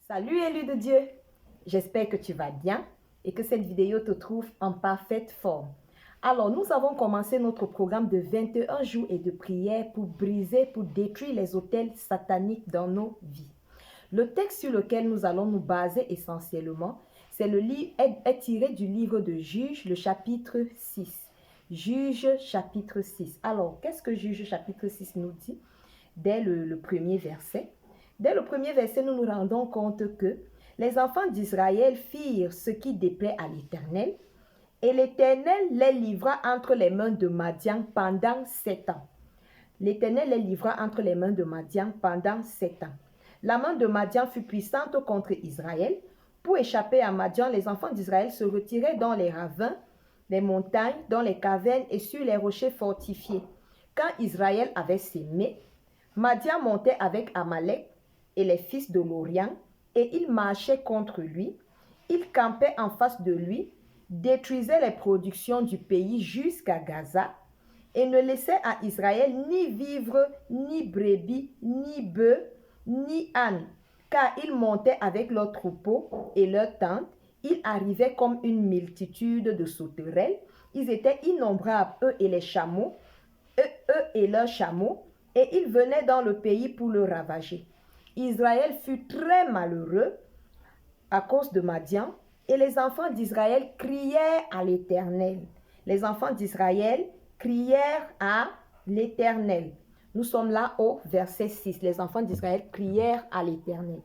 Salut élu de Dieu, j'espère que tu vas bien et que cette vidéo te trouve en parfaite forme. Alors, nous avons commencé notre programme de 21 jours et de prières pour briser, pour détruire les autels sataniques dans nos vies. Le texte sur lequel nous allons nous baser essentiellement, est tiré du livre de Juges, le chapitre 6. Juges, chapitre 6. Alors, qu'est-ce que Juges, chapitre 6 nous dit? Dès le premier verset. Dès le premier verset, nous nous rendons compte que les enfants d'Israël firent ce qui déplaît à l'Éternel, et l'Éternel les livra entre les mains de Madian pendant 7 ans. L'Éternel les livra entre les mains de Madian pendant 7 ans. La main de Madian fut puissante contre Israël. Pour échapper à Madian, les enfants d'Israël se retiraient dans les ravins, les montagnes, dans les cavernes et sur les rochers fortifiés. Quand Israël avait sémé, Madian montait avec Amalek et les fils de l'Orient, et ils marchaient contre lui. Ils campaient en face de lui, détruisaient les productions du pays jusqu'à Gaza, et ne laissaient à Israël ni vivre, ni brebis, ni bœufs, ni ânes, car ils montaient avec leurs troupeaux et leurs tentes. Ils arrivaient comme une multitude de sauterelles. Ils étaient innombrables, eux et les chameaux, eux et leurs chameaux, et ils venaient dans le pays pour le ravager. Israël fut très malheureux à cause de Madian, et les enfants d'Israël crièrent à l'Éternel. Les enfants d'Israël crièrent à l'Éternel. Nous sommes là au verset 6. Les enfants d'Israël crièrent à l'Éternel.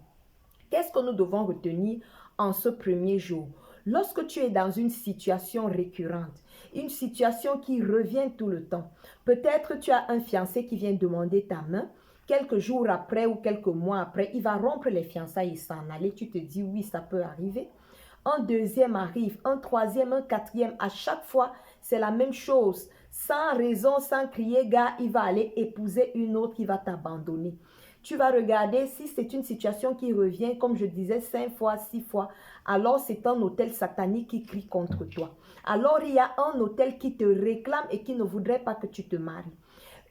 Qu'est-ce que nous devons retenir en ce premier jour? Lorsque tu es dans une situation récurrente, une situation qui revient tout le temps, peut-être tu as un fiancé qui vient demander ta main, quelques jours après ou quelques mois après, il va rompre les fiançailles et s'en aller. Tu te dis oui, ça peut arriver. Un deuxième arrive, un troisième, un quatrième. À chaque fois, c'est la même chose. Sans raison, sans crier, gars, il va aller épouser une autre qui va t'abandonner. Tu vas regarder si c'est une situation qui revient, comme je disais, 5 fois, 6 fois. Alors, c'est un autel satanique qui crie contre toi. Alors, il y a un autel qui te réclame et qui ne voudrait pas que tu te maries.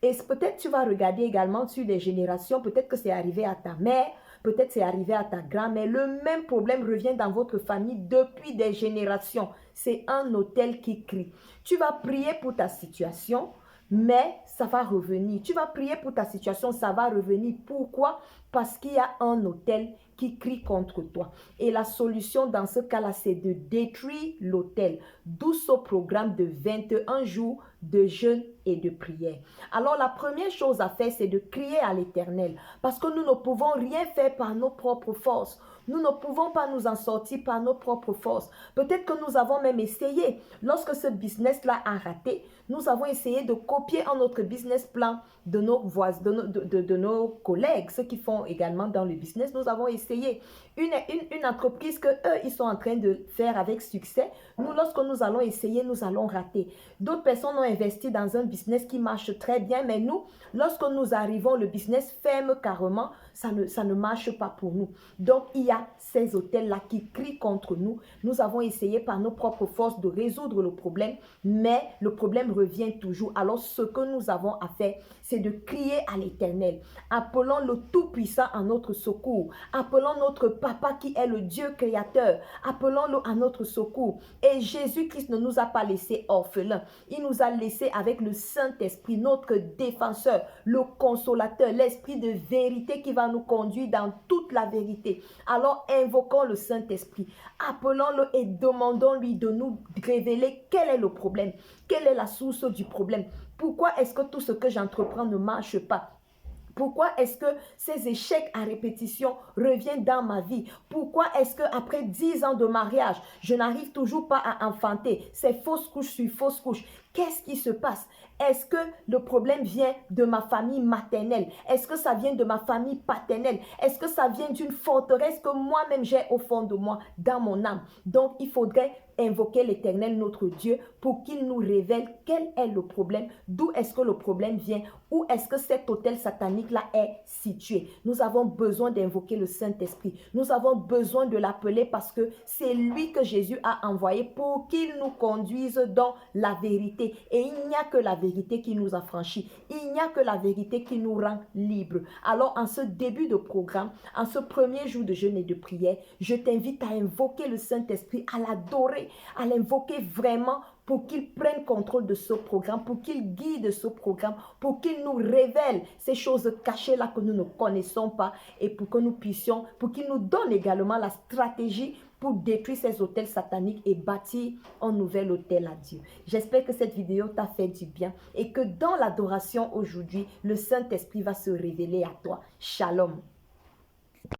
Et peut-être tu vas regarder également sur les générations, peut-être que c'est arrivé à ta mère, peut-être c'est arrivé à ta grand-mère. Le même problème revient dans votre famille depuis des générations. C'est un autel qui crie. Tu vas prier pour ta situation, mais ça va revenir. Tu vas prier pour ta situation, ça va revenir. Pourquoi? Parce qu'il y a un autel qui crie contre toi. Et la solution dans ce cas-là, c'est de détruire l'autel. D'où ce programme de 21 jours de jeûne et de prière. Alors la première chose à faire, c'est de crier à l'Éternel. Parce que nous ne pouvons rien faire par nos propres forces. Nous ne pouvons pas nous en sortir par nos propres forces. Peut-être que nous avons même essayé. Lorsque ce business-là a raté, nous avons essayé de copier un autre business plan de nos voisins, de nos collègues, ceux qui font également dans le business. Nous avons essayé une entreprise que eux, ils sont en train de faire avec succès. Nous, lorsque nous allons essayer, nous allons rater. D'autres personnes ont investi dans un business qui marche très bien, mais nous, lorsque nous arrivons, le business ferme carrément, ça ne marche pas pour nous. Donc, il y a ces hôtels-là qui crient contre nous. Nous avons essayé par nos propres forces de résoudre le problème, mais le problème revient toujours. Alors, ce que nous avons à faire, c'est de crier à l'Éternel. Appelons le Tout-Puissant à notre secours. Appelons notre Papa qui est le Dieu créateur. Appelons-le à notre secours. Et Jésus-Christ ne nous a pas laissés orphelins. Il nous a laissés avec le Saint-Esprit, notre défenseur, le consolateur, l'Esprit de vérité qui va nous conduire dans toute la vérité. Alors invoquons le Saint-Esprit, appelons-le et demandons-lui de nous révéler quel est le problème, quelle est la source du problème. Pourquoi est-ce que tout ce que j'entreprends ne marche pas? Pourquoi est-ce que ces échecs à répétition reviennent dans ma vie? Pourquoi est-ce qu'après 10 ans de mariage, je n'arrive toujours pas à enfanter? C'est fausse couche sur fausse couche. Qu'est-ce qui se passe? Est-ce que le problème vient de ma famille maternelle? Est-ce que ça vient de ma famille paternelle? Est-ce que ça vient d'une forteresse que moi-même j'ai au fond de moi, dans mon âme? Donc, il faudrait invoquer l'Éternel, notre Dieu, pour qu'il nous révèle quel est le problème, d'où est-ce que le problème vient, où est-ce que cet autel satanique-là est situé. Nous avons besoin d'invoquer le Saint-Esprit. Nous avons besoin de l'appeler parce que c'est lui que Jésus a envoyé pour qu'il nous conduise dans la vérité vérité et il n'y a que la vérité qui nous affranchit. Il n'y a que la vérité qui nous rend libres. Alors en ce début de programme, en ce premier jour de jeûne et de prière, je t'invite à invoquer le Saint-Esprit, à l'adorer, à l'invoquer vraiment pour qu'il prenne contrôle de ce programme, pour qu'il guide ce programme, pour qu'il nous révèle ces choses cachées-là que nous ne connaissons pas et pour que nous puissions, pour qu'il nous donne également la stratégie pour détruire ces autels sataniques et bâtir un nouvel autel à Dieu. J'espère que cette vidéo t'a fait du bien et que dans l'adoration aujourd'hui, le Saint-Esprit va se révéler à toi. Shalom.